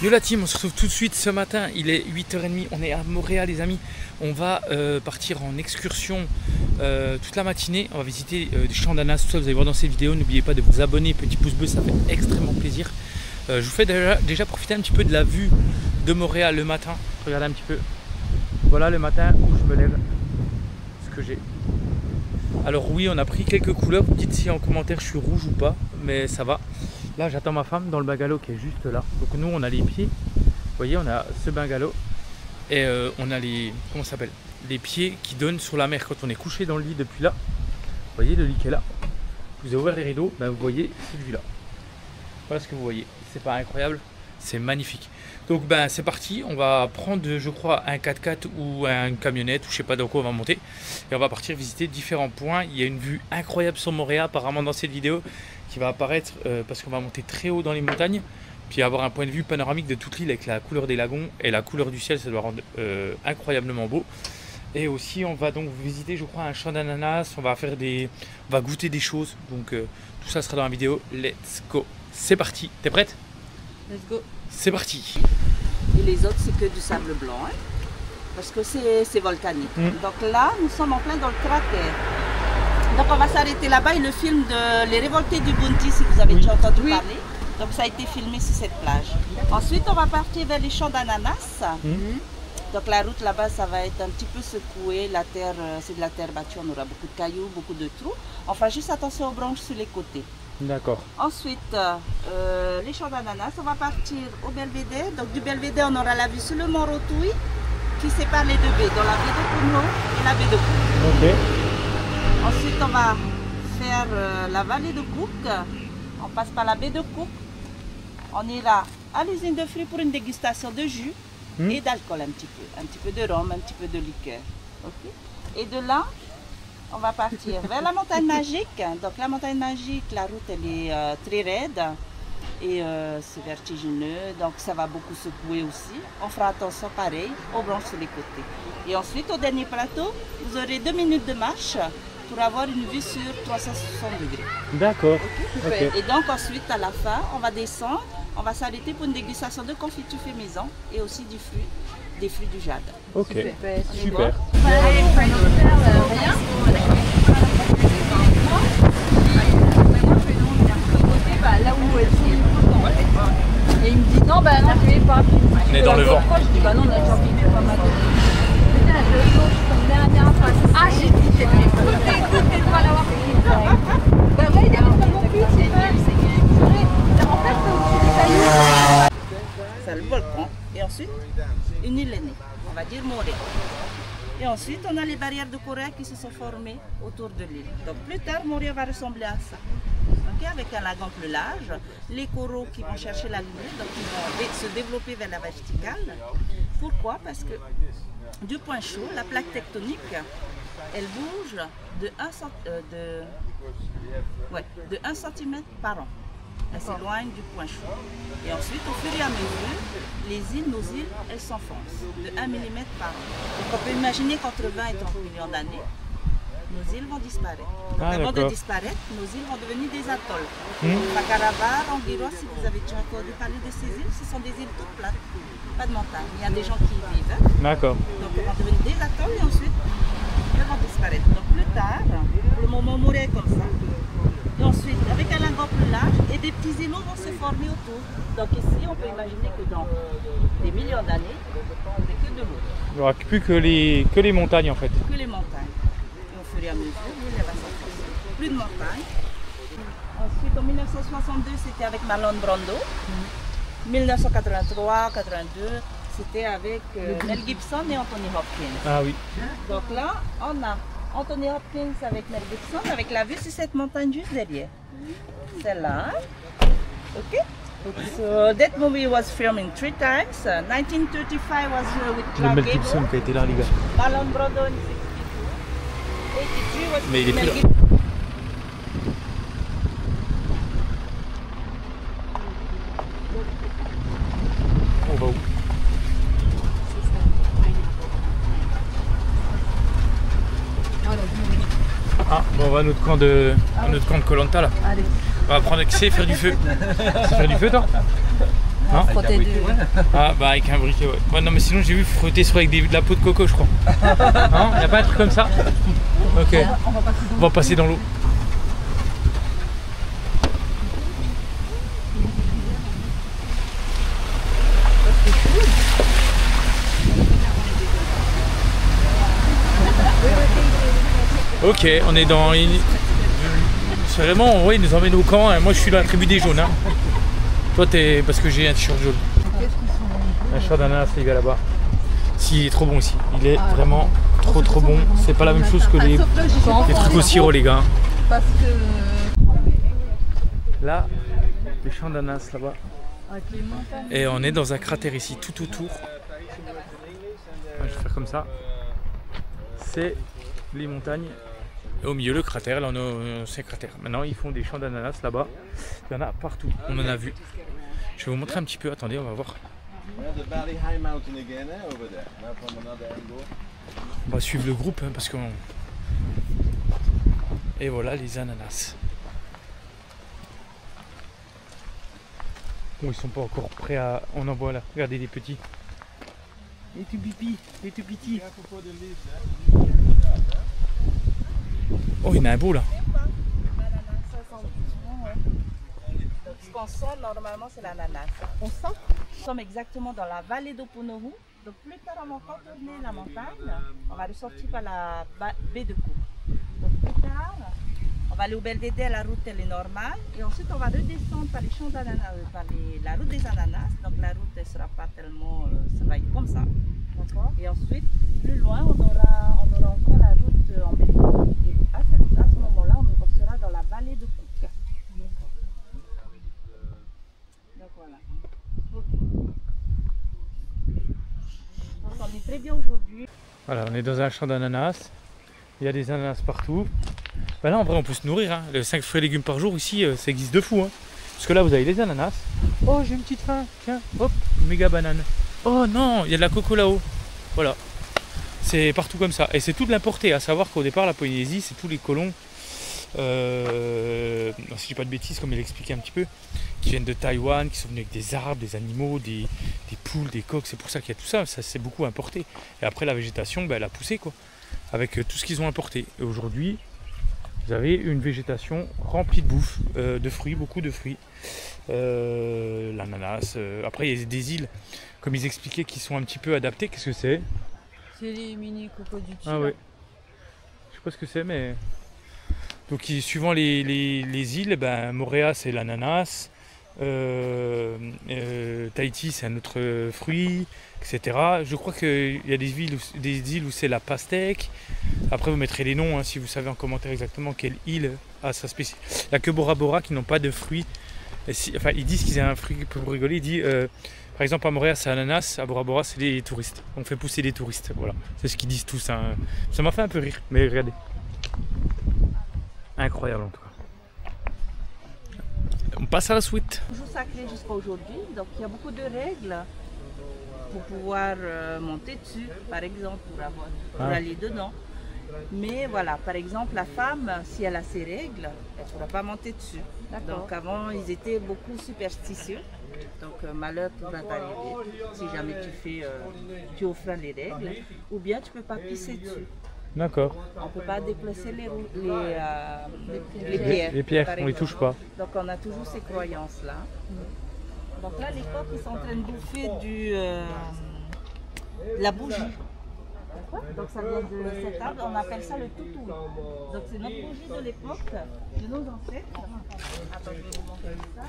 Yo la team, on se retrouve tout de suite ce matin, il est 8h30, on est à Moorea les amis. On va partir en excursion toute la matinée, on va visiter des champs d'ananas, tout ça vous allez voir dans cette vidéo. N'oubliez pas de vous abonner, petit pouce bleu, ça fait extrêmement plaisir. Je vous fais déjà profiter un petit peu de la vue de Moorea le matin. Regardez un petit peu, voilà le matin où je me lève, ce que j'ai. Alors oui, on a pris quelques couleurs, dites si en commentaire je suis rouge ou pas, mais ça va. Là j'attends ma femme dans le bungalow qui est juste là. Donc nous on a les pieds, vous voyez on a ce bungalow et on a les, comment ça s'appelle, les pieds qui donnent sur la mer quand on est couché dans le lit depuis là. Vous voyez le lit qui est là. Vous avez ouvert les rideaux, ben, vous voyez celui-là. Voilà ce que vous voyez, c'est pas incroyable, c'est magnifique. Donc ben c'est parti, on va prendre je crois un 4x4 ou un camionnette ou je sais pas dans quoi on va monter et on va partir visiter différents points. Il y a une vue incroyable sur Moorea apparemment dans cette vidéo qui va apparaître parce qu'on va monter très haut dans les montagnes puis avoir un point de vue panoramique de toute l'île avec la couleur des lagons et la couleur du ciel, ça doit rendre incroyablement beau. Et aussi on va donc visiter je crois un champ d'ananas, on va goûter des choses, donc tout ça sera dans la vidéo. Let's go, c'est parti, t'es prête? Let's go. C'est parti. Et les autres, c'est que du sable blanc, hein, parce que c'est volcanique. Donc là, nous sommes en plein dans le cratère. Donc on va s'arrêter là-bas et le film de Les Révoltés du Bounty, si vous avez déjà entendu parler. Donc ça a été filmé sur cette plage. Ensuite, on va partir vers les champs d'ananas. Donc la route là-bas, ça va être un petit peu secoué. La terre, c'est de la terre battue, on aura beaucoup de cailloux, beaucoup de trous. On fera juste attention aux branches sur les côtés. D'accord. Ensuite, les champs d'ananas, on va partir au Belvédère. Donc du Belvédère, on aura la vue sur le mont Rotouille qui sépare les deux baies, dans la baie de Poumon et la baie de Cook. Ensuite, on va faire la vallée de Cook. On passe par la baie de Cook. On ira à l'usine de fruits pour une dégustation de jus et d'alcool un petit peu de rhum, un petit peu de liqueur. Et de là, on va partir vers la montagne magique. Donc la montagne magique, la route elle est très raide et c'est vertigineux, donc ça va beaucoup secouer aussi. On fera attention pareil aux branches sur les côtés. Et ensuite au dernier plateau, vous aurez 2 minutes de marche pour avoir une vue sur 360 degrés. D'accord. Et donc ensuite à la fin, on va descendre, on va s'arrêter pour une dégustation de confiture fait maison et aussi des fruits du jardin. Ok, super. Là où elles sont. Et il me dit non, bah non, je vais pas. On est dans le vent. Je dis bah non, on a déjà filmé pas mal. Ah, j'ai dit, j'ai écouté, pas l'avoir fait. Bah ouais, il y a pas non plus, c'est en fait, c'est des cailloux. C'est le volcan. Et ensuite, une île aînée, on va dire Moorea. Et ensuite, on a les barrières de corail qui se sont formées autour de l'île. Donc plus tard, Moorea va ressembler à ça. Avec un lagon plus large, les coraux qui vont chercher la lumière, donc ils vont se développer vers la verticale. Pourquoi? Parce que du point chaud, la plaque tectonique, elle bouge de 1 cm par an. Elle s'éloigne du point chaud. Et ensuite, au fur et à mesure, nos îles, elles s'enfoncent de 1 mm par an. Donc on peut imaginer qu'entre 20 et 30 millions d'années, nos îles vont disparaître. Donc avant de disparaître, nos îles vont devenir des atolls. Fakarava, Anguillois, si vous avez déjà entendu parler de ces îles, ce sont des îles toutes plates, pas de montagne. Il y a des gens qui y vivent. D'accord. Donc elles vont devenir des atolls et ensuite elles vont disparaître. Donc plus tard, le moment Moorea est comme ça. Et ensuite, avec un lagon plus large, et des petits îlots vont se former autour. Donc ici, on peut imaginer que dans des millions d'années, on n'est que de l'eau. Il n'y aura plus que les montagnes en fait. Que les montagnes. Et au fur et à mesure, l'île va s'enfoncer. Plus de montagnes. Ensuite, en 1962, c'était avec Marlon Brando. 1983, 82, c'était avec Mel Gibson et Anthony Hopkins. Ah oui. Donc là, on a Anthony Hopkins avec Mel Gibson, avec la vue sur cette montagne juste derrière. Celle-là. Ok. So that movie was filmed 3 times. 1935 was with Clark Gable. Mel Gibson qui a été là, les gars. Marlon Brando in 62. 83 was Mel Gibson. On va où? Ah, bon, on va à notre camp de Koh Lanta là. Allez. On va prendre accès et faire du feu. Tu fais du feu toi? Hein? Frotter du... Ah bah avec un briquet, ouais. Ouais, non mais sinon j'ai vu frotter sur avec de la peau de coco, je crois. Non, y a pas un truc comme ça? Ok. On va passer dans l'eau. Ok, on est dans une... C'est vraiment, ouais, ils nous emmènent au camp, hein. Moi je suis dans la tribu des jaunes. Hein. Toi t'es... parce que j'ai un t-shirt jaune. Un short d'ananas les gars là-bas. Si, il est trop bon aussi. Il est vraiment trop bon. C'est pas la même chose que les trucs au sirop les gars. Parce que... Là, les champs d'ananas là-bas. Et on est dans un cratère ici, tout autour. Je vais faire comme ça. C'est les montagnes. Et au milieu le cratère, là c'est un cratère. Maintenant ils font des champs d'ananas là-bas. Il y en a partout, on en a vu. Je vais vous montrer un petit peu, attendez, on va voir. On va suivre le groupe hein, parce qu'on... Et voilà les ananas. Bon, ils sont pas encore prêts à... On en voit là, regardez les petits. Les tout pipi, les tout petits. Oh, il y en a un beau là. Ce qu'on sent normalement c'est l'ananas. On sent? Nous sommes exactement dans la vallée d'Oponohu. Donc plus tard on va contourner la montagne. On va ressortir par la baie de Cook. Donc plus tard, on va aller au Belvédère, la route elle est normale. Et ensuite on va redescendre par les champs d'ananas, par la route des ananas. Donc la route elle sera pas tellement, ça va être comme ça. Et ensuite, plus loin, on aura encore la route en Belgique. Et à ce moment-là, on sera dans la vallée de Cook. Donc voilà. Donc on est très bien aujourd'hui. Voilà, on est dans un champ d'ananas. Il y a des ananas partout. Ben là, en vrai, on peut se nourrir. Hein. Les 5 fruits et légumes par jour ici, ça existe de fou. Hein. Parce que là, vous avez les ananas. Oh, j'ai une petite faim. Tiens, hop, méga banane. Oh non, il y a de la coco là-haut. Voilà. C'est partout comme ça. Et c'est tout de l'importé. À savoir qu'au départ, la Polynésie, c'est tous les colons. Si je dis pas de bêtises, comme il expliquait un petit peu, qui viennent de Taïwan, qui sont venus avec des arbres, des animaux, des poules, des coqs. C'est pour ça qu'il y a tout ça. Ça c'est beaucoup importé. Et après, la végétation, ben, elle a poussé quoi. Avec tout ce qu'ils ont importé. Et aujourd'hui, vous avez une végétation remplie de bouffe, de fruits, beaucoup de fruits. L'ananas. Après, il y a des îles, comme ils expliquaient, qui sont un petit peu adaptées. Qu'est-ce que c'est? C'est les mini cocos du dessus. Ah ouais. Je sais pas ce que c'est, mais... Donc, suivant les îles, ben, Moorea, c'est l'ananas. Tahiti, c'est un autre fruit, etc. Je crois qu'il y a des îles où c'est la pastèque. Après, vous mettrez les noms, hein, si vous savez en commentaire exactement quelle île a sa spécialité. Il n'y a que Bora Bora qui n'ont pas de fruits. Enfin, ils disent qu'ils ont un fruit, pour rigoler, ils disent, par exemple à Moorea c'est ananas, à Bora Bora c'est les touristes. On fait pousser les touristes, voilà. C'est ce qu'ils disent tous. Hein. Ça m'a fait un peu rire, mais regardez. Incroyable en tout cas. On passe à la suite. Toujours sacré jusqu'à aujourd'hui, donc il y a beaucoup de règles pour pouvoir monter dessus, par exemple, pour aller dedans. Mais voilà, par exemple, la femme, si elle a ses règles, elle ne pourra pas monter dessus. Donc avant, ils étaient beaucoup superstitieux. Donc malheur pourra t'arriver si jamais tu offres les règles. Ou bien tu ne peux pas pisser dessus. D'accord. On ne peut pas déplacer les pierres. Les pierres, on ne les touche pas. Donc on a toujours ces croyances-là. Donc là, les coqs ils sont en train de bouffer la bougie. Donc ça vient de cette arbre, on appelle ça le toutou. Donc c'est notre bougie de l'époque, de nos ancêtres. Attends, je vais vous montrer ça.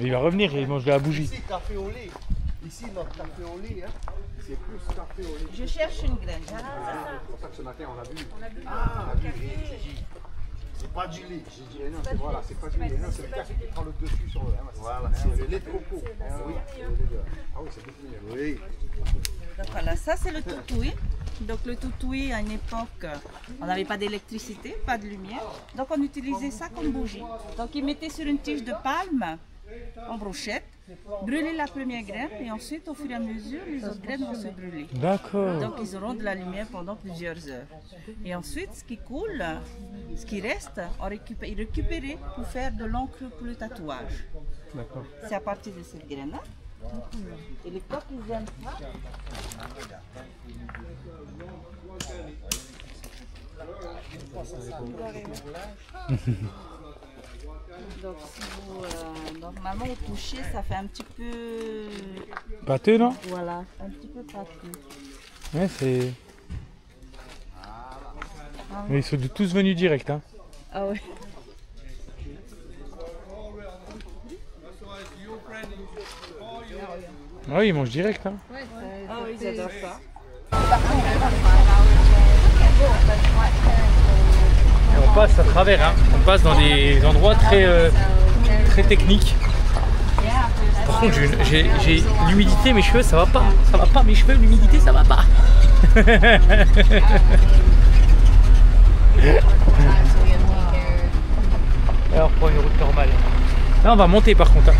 Il va revenir et il mange de la bougie. Ici, café au lait. Ici, notre café au lait, hein, c'est plus café au lait. Je cherche une graine. C'est pour ça que ce matin, on l'a vu. Ah, c'est pas du lait. J'ai dit, non, c'est voilà, c'est pas du lait. Non, c'est le café qui prend le dessus sur le. Voilà, c'est le lait de coco. Oui, ah oui, c'est beaucoup mieux. Oui. Donc voilà, ça c'est le toutoui. Donc le toutoui, à une époque, on n'avait pas d'électricité, pas de lumière. Donc on utilisait ça comme bougie. Donc ils mettaient sur une tige de palme, en brochette, brûler la première graine et ensuite, au fur et à mesure, les autres graines vont se brûler. D'accord. Donc, ils auront de la lumière pendant plusieurs heures. Et ensuite, ce qui coule, ce qui reste, ils récupèrent pour faire de l'encre pour le tatouage. D'accord. C'est à partir de cette graine-là. Et les coques, ils aiment ça. Donc, si vous, normalement, au toucher, ça fait un petit peu... Pâteux, non? Voilà, un petit peu pâteux. Ouais, c'est... Mais ils sont tous venus direct, hein. Ah oui. Ah oui, ils mangent direct, hein. Ah oui, ils adorent ça. Et on passe à travers, hein. On passe dans des endroits très techniques. Par contre, j'ai l'humidité, mes cheveux, ça va pas. Ça va pas, mes cheveux, l'humidité, ça va pas. Alors, pour une route normale. Là, on va monter par contre. Hein.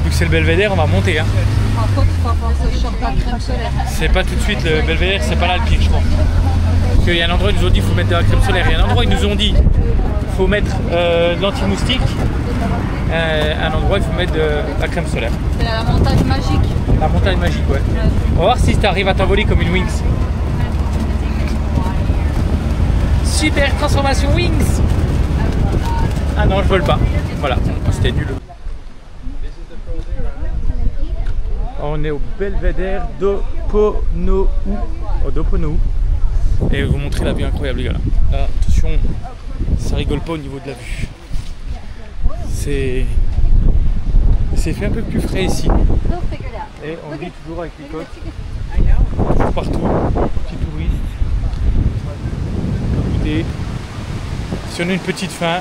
Vu que c'est le belvédère, on va monter. Hein. Par contre, il faut avoir ce short à crème solaire. C'est pas tout de suite le belvédère, c'est pas là le pire, je pense. Parce qu'il y a un endroit, ils nous ont dit qu'il faut mettre de la crème solaire. Il y a un endroit, ils nous ont dit qu'il faut mettre de l'anti-moustique. Un endroit, il faut mettre de la crème solaire. C'est la montagne magique. La montagne magique, ouais. On va voir si tu arrives à t'envoler comme une Wings. Super transformation Wings. Ah non, je vole pas. Voilà, c'était nul. On est au belvédère d'Opono'ou. Et je vais vous montrer la vue incroyable, les gars. Là, attention, ça rigole pas au niveau de la vue. C'est fait un peu plus frais ici. Et on vit toujours avec les côtes. Toujours partout. Petit touriste. Écoutez, si on a une petite faim,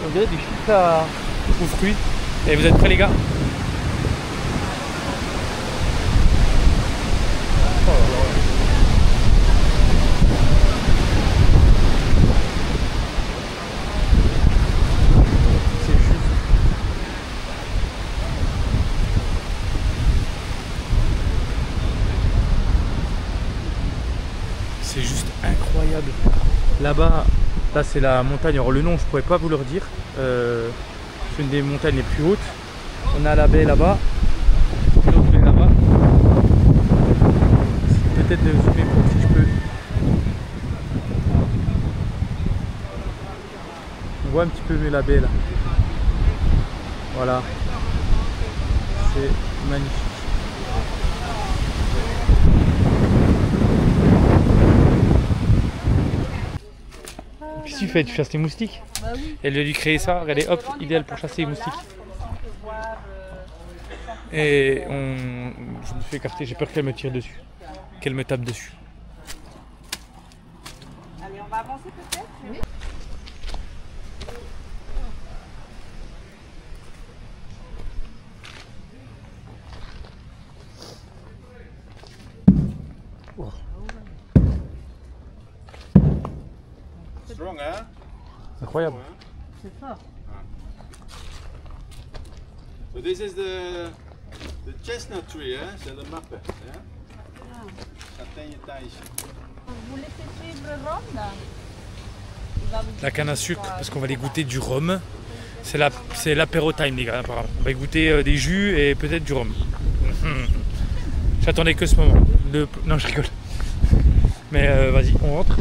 on dirait des chips aux fruits. Et vous êtes prêts, les gars? C'est juste incroyable. Là-bas, là c'est la montagne. Alors le nom, je pourrais pas vous le redire. C'est une des montagnes les plus hautes. On a la baie là-bas. L'autre baie là-bas. Peut-être de zoomer pour si je peux. On voit un petit peu mieux la baie là. Voilà. C'est magnifique. Qu'est-ce que tu fais? Tu chasses les moustiques? Bah oui. Elle a dû créer ça, regardez, hop, idéal pour chasser les moustiques. Et je me fais écarter, j'ai peur qu'elle me tire dessus, qu'elle me tape dessus. Allez, on va avancer peut-être? Oui. Strong, hein? Incroyable. C'est fort. So this is the chestnut tree, hein? C'est le mappe, hein? Châtaigne taille. Vous laissez suivre le rhum là? La canne à sucre, parce qu'on va aller goûter du rhum. C'est l'apéro time, les gars, apparemment. On va goûter des jus et peut-être du rhum. J'attendais que ce moment. Non, je rigole. Mais vas-y, on rentre.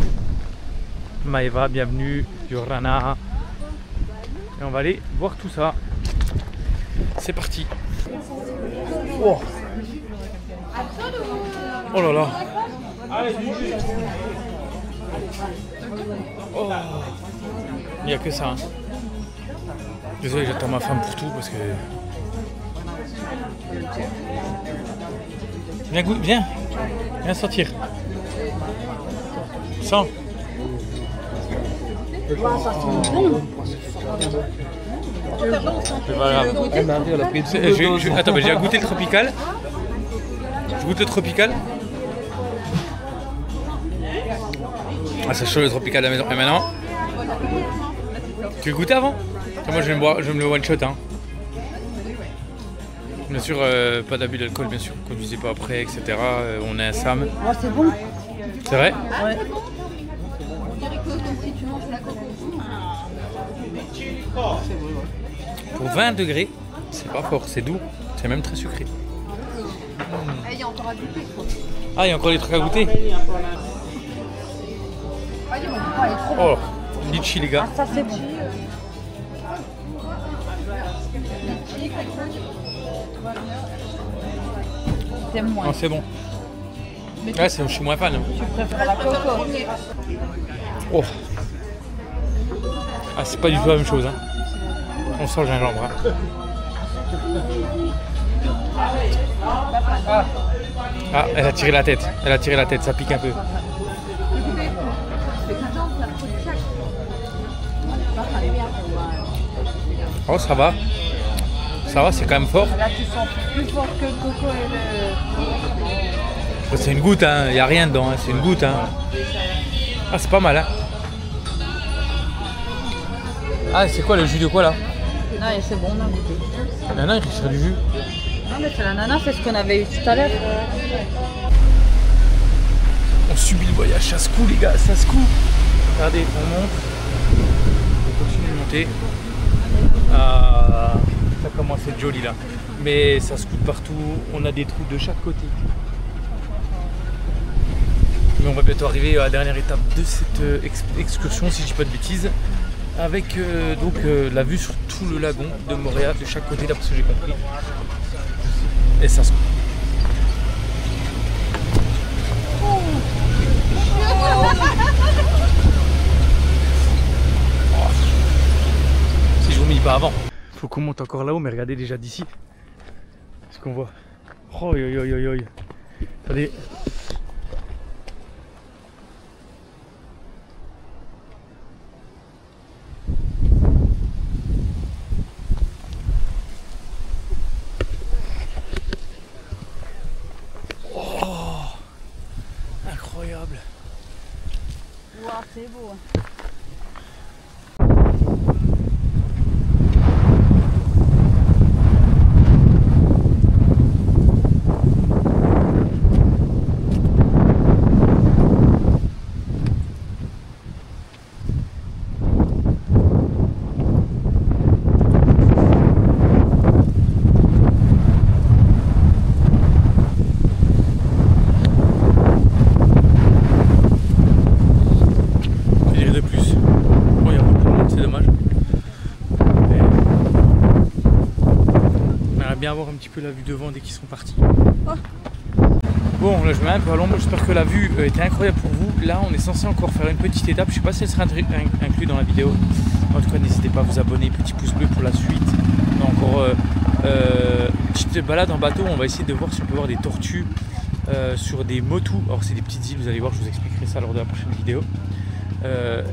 Maëva, bienvenue, Yorana. Et on va aller voir tout ça. C'est parti. Oh, oh là là. Oh. Il n'y a que ça. Hein. Désolé, j'attends ma femme pour tout parce que... Viens, viens sortir. Sens. C'est pas grave. Attends, mais j'ai goûté le tropical. Je goûte le tropical. Ah, c'est chaud le tropical à la maison. Et maintenant, tu veux goûter avant? Moi je vais me le one shot. Hein. Bien sûr, pas d'abus d'alcool, bien sûr. Conduisez pas après, etc. On est un SAM. Oh, c'est bon. C'est vrai? Ouais. Pour 20 degrés, c'est pas fort, c'est doux. C'est même très sucré. Il y a encore à goûter. Ah, il y a encore des trucs à goûter? Oh, litchi les gars. Ça c'est bon. C'est moins. Non, c'est bon. Ouais, je suis moins fan. Tu préfères la coco? Oh. Ah, c'est pas du tout la même chose. Hein. On sent le gingembre. Hein. Ah, elle a tiré la tête. Elle a tiré la tête, ça pique un peu. Oh, ça va. Ça va, c'est quand même fort. Là, tu sens plus fort que le coco et le... C'est une goutte, hein. Il n'y a rien dedans, hein. C'est une goutte. Hein. Ah, c'est pas mal. Hein. Ah, c'est quoi le jus de quoi là? Non, c'est bon, on a goûté. Non, il reste du jus. Non, mais c'est l'ananas, c'est ce qu'on avait eu tout à l'heure. On subit le voyage, ça se coule les gars, ça se coule. Regardez, on monte. On continue de monter. Ah, ça commence à être joli là. Mais ça se coule partout, on a des trous de chaque côté. Mais on va bientôt arriver à la dernière étape de cette excursion, si je dis pas de bêtises. Avec la vue sur tout le lagon de Moorea de chaque côté, d'après ce que j'ai compris. Et ça se coule. Si je vous mets pas avant. Faut qu'on monte encore là-haut, mais regardez déjà d'ici ce qu'on voit. Oh yo yo yo yo. Regardez. Oh, incroyable. Wow, c'est beau. Bien voir un petit peu la vue devant dès qu'ils sont partis. Oh. Bon, là je me mets un peu à l'ombre, j'espère que la vue était incroyable pour vous. Là on est censé encore faire une petite étape, je sais pas si elle sera inclue dans la vidéo. En tout cas n'hésitez pas à vous abonner, petit pouce bleu pour la suite. On a encore une petite balade en bateau, on va essayer de voir si on peut voir des tortues sur des motus. Alors c'est des petites îles, vous allez voir, je vous expliquerai ça lors de la prochaine vidéo.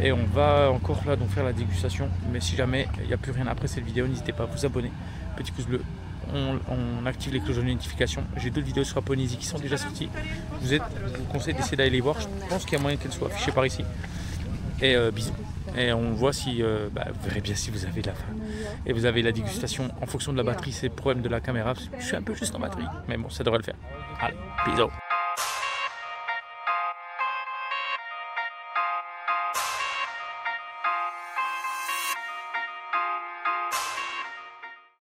Et on va encore là donc faire la dégustation, mais si jamais il n'y a plus rien après cette vidéo, n'hésitez pas à vous abonner, petit pouce bleu. On active les cloches de notification. J'ai d'autres vidéos sur la Polynésie qui sont déjà sorties. Je vous conseille d'essayer d'aller les voir. Je pense qu'il y a moyen qu'elles soient affichées par ici. Et bisous. Et on voit si, vous verrez bien si vous avez de la faim. Et vous avez la dégustation en fonction de la batterie. C'est le problème de la caméra. Je suis un peu juste en batterie. Mais bon, ça devrait le faire. Allez, bisous.